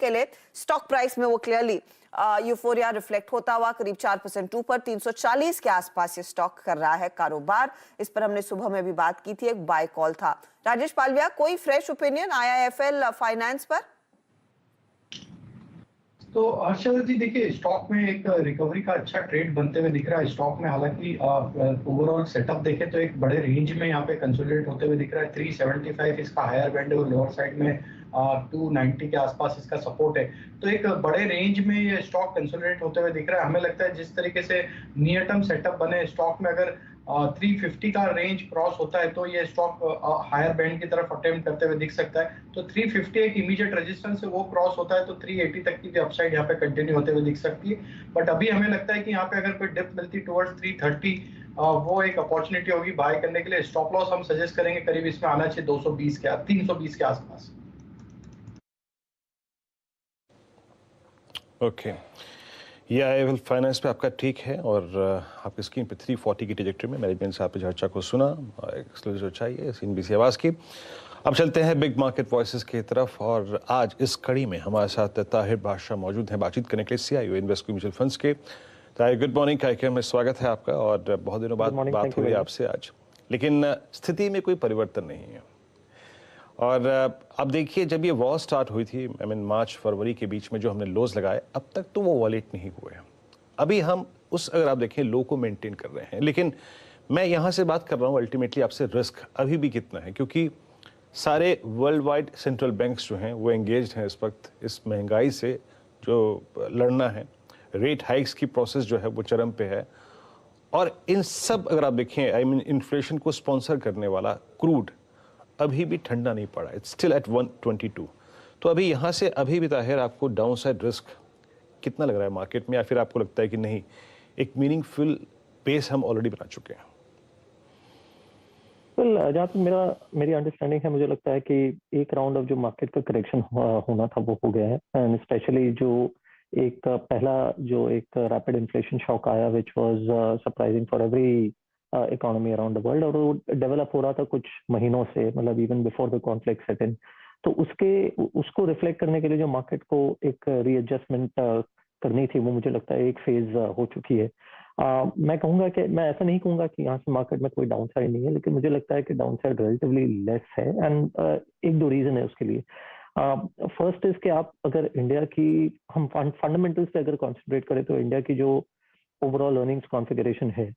के लिए stock price में वो क्लियरली यूफोरिया रिफ्लेक्ट होता हुआ करीब 4% ऊपर 340 के आसपास ये स्टॉक कर रहा है कारोबार। इस पर हमने सुबह में भी बात की थी, एक बाय कॉल था। राजेश पालविया, कोई फ्रेश ओपिनियन आईआईएफएल फाइनेंस पर? तो हर्षवर्धन जी, देखिए स्टॉक में एक रिकवरी का अच्छा ट्रेड बनते हुए दिख रहा है। स्टॉक में हालांकि ओवरऑल सेटअप देखें तो एक बड़े रेंज में यहाँ पे कंसोलिडेट होते हुए दिख रहा है। 375 इसका हायर बैंड है और लोअर साइड में 290 के आसपास इसका सपोर्ट है। तो एक बड़े रेंज में ये स्टॉक कंसोलिडेट होते हुए दिख रहा है। हमें लगता है जिस तरीके से नियर टर्म सेटअप बने स्टॉक में, अगर 350 का रेंज क्रॉस होता है तो ये स्टॉक हायर बैंड की तरफ अटेम्प्ट करते हुए दिख सकता है। तो 350 एक इमीडिएट रेजिस्टेंस है, वो क्रॉस होता है तो 380 तक की भी अपसाइड यहाँ पे कंटिन्यू होते हुए दिख सकती है। बट अभी हमें लगता है कि यहाँ पे अगर कोई डिप मिलती टुवर्ड्स 330, वो एक अपॉर्चुनिटी होगी बाय करने के लिए। स्टॉप लॉस हम सजेस्ट करेंगे करीब इसमें आना चाहिए 220 के 320 के आसपास। ओके, ये आईआईएफएल फाइनेंस पे आपका ठीक है और आपकी स्क्रीन पे 340 की ट्रैजेक्टरी में मैनेजमेंट से आपने चर्चा को सुना, चर्चा है सीएनबीसी आवाज़ की। अब चलते हैं बिग मार्केट वॉइसेस की तरफ और आज इस कड़ी में हमारे साथ ताहिर बादशाह मौजूद हैं बातचीत करने के लिए, सीईओ इन्वेस्को म्यूचुअल फंड्स के। ताहिर, गुड मॉर्निंग, कार्यक्रम में स्वागत है आपका और बहुत दिनों बाद बात हो रही है आपसे आज, लेकिन स्थिति में कोई परिवर्तन नहीं है। और अब देखिए, जब ये वॉर स्टार्ट हुई थी मार्च फरवरी के बीच में जो हमने लोज लगाए, अब तक तो वो वॉलेट नहीं हुए। अभी हम उस, अगर आप देखें, लो को मेंटेन कर रहे हैं। लेकिन मैं यहाँ से बात कर रहा हूँ अल्टीमेटली आपसे, रिस्क अभी भी कितना है? क्योंकि सारे वर्ल्ड वाइड सेंट्रल बैंक्स जो हैं वो एंगेज्ड हैं इस वक्त इस महंगाई से जो लड़ना है। रेट हाइक्स की प्रोसेस जो है वो चरम पे है और इन सब, अगर आप देखें, इन्फ्लेशन को स्पॉन्सर करने वाला क्रूड अभी भी ठंडा नहीं पड़ा, इट्स स्टिल एट 122। तो अभी यहाँ से अभी भी ताहिर आपको डाउन साइड रिस्क कितना लग रहा है मार्केट में, या फिर आपको लगता है कि नहीं, एक मीनिंगफुल बेस हम ऑलरेडी बना चुके हैं? जहाँ तक मेरी अंडरस्टैंडिंग है, मुझे लगता है कि एक राउंड ऑफ जो मार्केट का करेक्शन होना था वो हो गया है। एंड स्पेशली जो एक पहला जो एक रैपिड इन्फ्लेशन शॉक आया which was surprising for every economy around the world, और वो डेवलप हो रहा था कुछ महीनों से, मतलब even before the conflict set in. तो उसको रिफ्लेक्ट करने के लिए जो मार्केट को एक रीएडजस्टमेंट करनी थी, वो मुझे लगता है एक फेज हो चुकी है। मैं कहूंगा कि मैं ऐसा नहीं कहूंगा कि यहाँ से मार्केट में कोई डाउन साइड नहीं है, लेकिन मुझे लगता है कि डाउन साइड रिलेटिवली लेस है। एंड एक दो रीजन है उसके लिए। फर्स्ट इज कि आप अगर इंडिया की, हम फंडामेंटल्स पे अगर कॉन्सेंट्रेट करें तो इंडिया की जो ओवरऑल अर्निंग्स कॉन्फ़िगरेशन है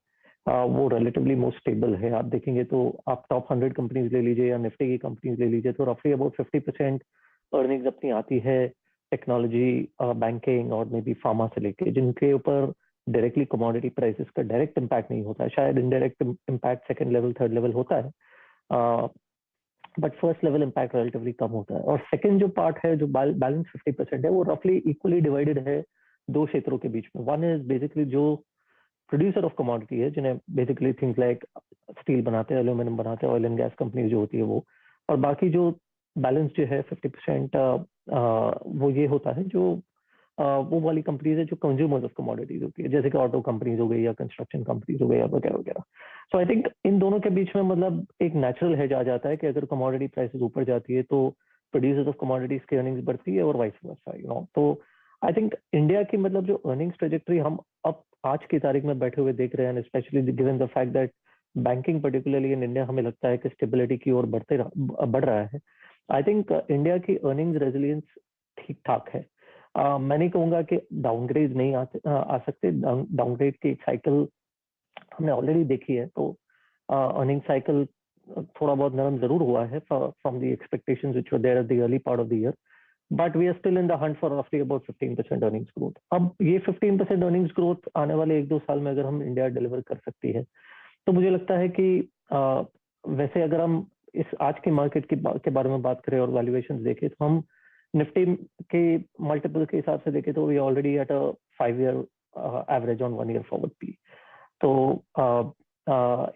वो रिलेटिवली मोस्ट स्टेबल है। आप देखेंगे तो आप टॉप 100 कंपनीज ले लीजिए या निफ्टी की कंपनीज ले लीजिए तो रफली अबाउट 50% अर्निंग्स अपनी आती है टेक्नोलॉजी, बैंकिंग और मे बी फार्मा से लेके, जिनके ऊपर डायरेक्टली कमोडिटी प्राइसेस का डायरेक्ट इम्पैक्ट नहीं होता है। शायद indirect impact second level, third level होता है, but first level impact relatively कम होता है। और सेकंड जो पार्ट है, जो बैलेंस 50% है, वो रफली इक्वली डिवाइडेड है दो क्षेत्रों के बीच में। वन इज बेसिकली जो प्रोड्यूसर ऑफ कमोडिटी है, जिन्हें बेसिकली थिंग्स लाइक स्टील बनाते हैं, एल्यूमिनियम बनाते हैं, ऑयल एंड गैस कंपनीज जो होती है वो। और बाकी जो बैलेंस जो है 50% वो ये होता है जो वो वाली कंपनीज है जो कंज्यूमर्स ऑफ कमोडिटीज होती है, जैसे कि ऑटो कंपनीज हो गई या कंस्ट्रक्शन कंपनीज हो गई या वगैरह वगैरह। सो आई थिंक इन दोनों के बीच में मतलब एक नेचुरल हेज आ जाता है कि अगर कमोडिटी प्राइसेस ऊपर जाती है तो प्रोड्यूसर्स ऑफ कमोडिटीज की अर्निंग्स बढ़ती है और वाइस वर्सा, यू नो। तो आई थिंक इंडिया की मतलब जो अर्निंग्स ट्रेजेक्टरी हम अब आज की तारीख में बैठे हुए देख रहे हैं, specially given the fact that banking particularly in India हमें लगता है कि स्टेबिलिटी की ओर बढ़ रहा है। आई थिंक इंडिया की अर्निंग्स रेजिलियंस ठीक ठाक है। मैं नहीं कहूंगा कि डाउनग्रेड नहीं आ सकते। डाउनग्रेड की एक साइकिल हमने ऑलरेडी देखी है, तो अर्निंग साइकिल थोड़ा बहुत नरम जरूर हुआ है from the expectations which were there at the early part of the year, but we are still in the hunt for रफली अबाउट 15% अर्निंग्स ग्रोथ। अब ये 15% अर्निंग्स ग्रोथ आने वाले एक दो साल में अगर हम इंडिया डिलीवर कर सकती है तो मुझे लगता है कि वैसे अगर हम इस आज की मार्केट के बारे में बात करें और वैल्यूएशन देखें तो हम निफ्टी के मल्टीपल के हिसाब से देखें तो we already at a 5-year average on 1-year forward P. तो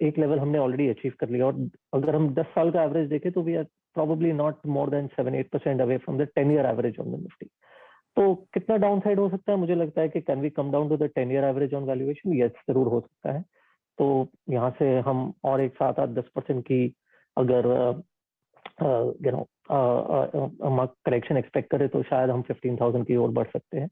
एक लेवल हमने ऑलरेडी अचीव कर लिया, और अगर हम 10 साल का एवरेज देखें तो we are probably not more than 7-8% away from the 10-year average on the Nifty. तो कितना डाउन साइड हो सकता है? मुझे लगता है कि can we come down to the 10-year average on valuation? Yes, जरूर हो सकता है। तो यहाँ से हम और एक 7-8-10% की अगर यू नो हम करेक्शन एक्सपेक्ट करें तो शायद हम 15,000 की ओर बढ़ सकते हैं,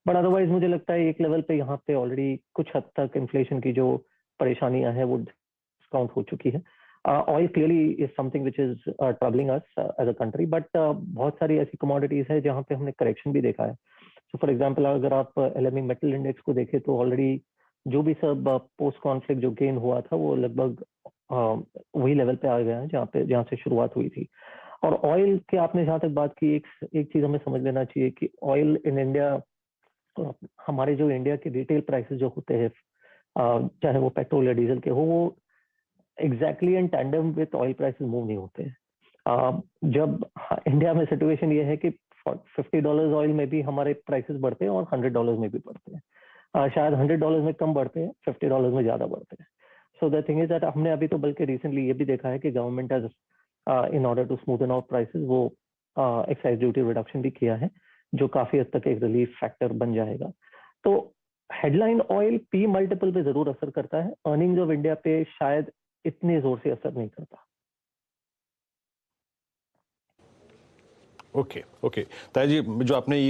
बट अदरवाइज मुझे लगता है एक लेवल पे यहाँ पे ऑलरेडी कुछ हद तक इन्फ्लेशन की जो परेशानियां हैं वो डिस्काउंट हो चुकी है। Oil clearly is something which is troubling us as a country, but बहुत सारी ऐसी कमोडिटीज है जहाँ पे हमने करेक्शन भी देखा है। सो फॉर एग्जाम्पल अगर आप LME मेटल इंडेक्स को देखें तो ऑलरेडी जो भी सब पोस्ट कॉन्फ्लिक्ट जो गेन हुआ था वो लगभग वही लेवल पे आ गया है जहाँ से शुरुआत हुई थी। और ऑयल के आपने जहाँ तक बात की, एक चीज हमें समझ लेना चाहिए कि ऑयल इन इंडिया, हमारे जो इंडिया के रिटेल प्राइसेस जो होते हैं चाहे वो पेट्रोल या डीजल के हो, वो exactly in tandem with oil prices move नहीं होते हैं। जब इंडिया में सिचुएशन ये है कि $50 ऑयल में भी हमारे प्राइसेस बढ़ते हैं और $100 में भी बढ़ते हैं। शायद $100 में कम बढ़ते हैं, $50 में ज्यादा बढ़ते हैं। So the thing is that हमने अभी तो बल्कि रिसेंटली ये भी देखा है कि government has in order to smoothen out prices वो एक्साइज ड्यूटी रिडक्शन भी किया है, जो काफी हद तक एक रिलीफ फैक्टर बन जाएगा। तो हेडलाइन ऑयल पी मल्टीपल पे जरूर असर करता है, अर्निंग्स ऑफ इंडिया पे शायद इतने जोर से असर नहीं करता। ओके, ताया जी, जो आपने ये